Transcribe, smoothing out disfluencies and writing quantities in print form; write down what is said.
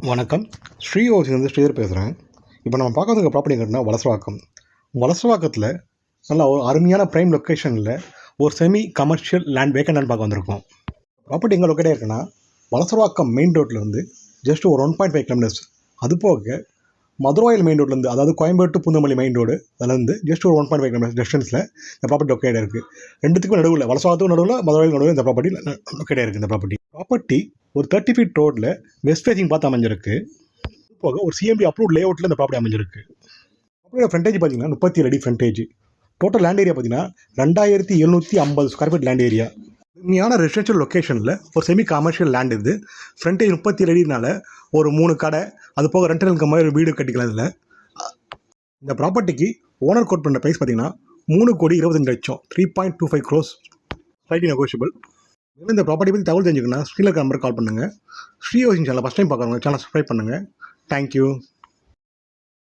வணக்கம். ஸ்ரீஹோஸ்லேருந்து ஸ்ரீதர் பேசுகிறேன். இப்போ நம்ம பார்க்கறதுக்கு ப்ராப்பர்ட்டி எங்கன்னா வலசரவாக்கம். வலசரவாக்கத்தில் நல்ல ஒரு அருமையான ப்ரைம் லொக்கேஷனில் ஒரு செமி கமர்ஷியல் லேண்ட் வேக்கண்ட் பார்க்க வந்திருக்கோம். ப்ராப்பர்ட்டி எங்கே லொக்கேட்டாக இருக்குன்னா வலசரவாக்கம் மெயின் ரோட்லேருந்து ஜஸ்ட் ஒரு 1.5 கிலோமீட்டர்ஸ். அது போக மதுராயில் மெயின் ரோட்லேருந்து, அதாவது கோயம்பேட்டு பூந்தமல்லி மெயின் ரோடு, அதுலேருந்து ஜஸ்ட் ஒரு 1.5 கிலோமீட்டர் டிஸ்டன்ஸில் இந்த ப்ராப்பர்ட்டி லொக்கேட்டாக இருக்குது. ரெண்டுத்துக்கும் நடுவில், வலசரவாக்கத்துக்கும் நடுவில், மதுராயில் நடுவில் இந்த ப்ராப்பர்ட்டி லொக்கேட்டாக இருக்குது. இந்த ப்ராப்பர்ட்டி ஒரு 30 ஃபீட் ரோட்டில் வெஸ்ட் ஃபேசிங் பார்த்து அமைஞ்சிருக்கு. போக ஒரு சிஎம்பி அப்ரூவ் லே அவுட்டில் இந்த ப்ராப்பர்ட்டி அமைஞ்சிருக்கு. ப்ராப்பர்ட்டியோட ஃப்ரண்டேஜ் பார்த்தீங்கன்னா 37 அடி ஃப்ரண்டேஜ். டோட்டல் லேண்ட் ஏரியா பார்த்தீங்கன்னா 2750 ஸ்கொயர் ஃபீட் லேண்ட் ஏரியா. உண்மையான ரெசிடென்ஷியல் லொக்கேஷனில் ஒரு செமி கமர்ஷியல் லேண்ட் இது. ஃப்ரண்டேஜ் 37 அடினால ஒரு 3 கடை, அது போக ரெண்டல் இருக்க மாதிரி ஒரு வீடு கட்டிக்கலாம். இதில் இந்த ப்ராப்பர்ட்டிக்கு ஓனர் கோட் பண்ணுற ப்ரைஸ் பார்த்தீங்கன்னா 3,25,00,000, 3.25 crores, ஸ்லைட்லி நெகோஷியபிள். இந்த ப்ராப்பர்ட்டி பற்றி தகவல் தெரிஞ்சுக்கணும்னா ஸ்க்ரீனில் இருக்க நம்பருக்கு கால் பண்ணுங்கள். ஸ்ரீஹோசிங் சேனல் ஃபஸ்ட் டைம் பார்க்குறவங்க சேனல் சப்ஸ்கிரைப் பண்ணுங்கள். தேங்க்யூ.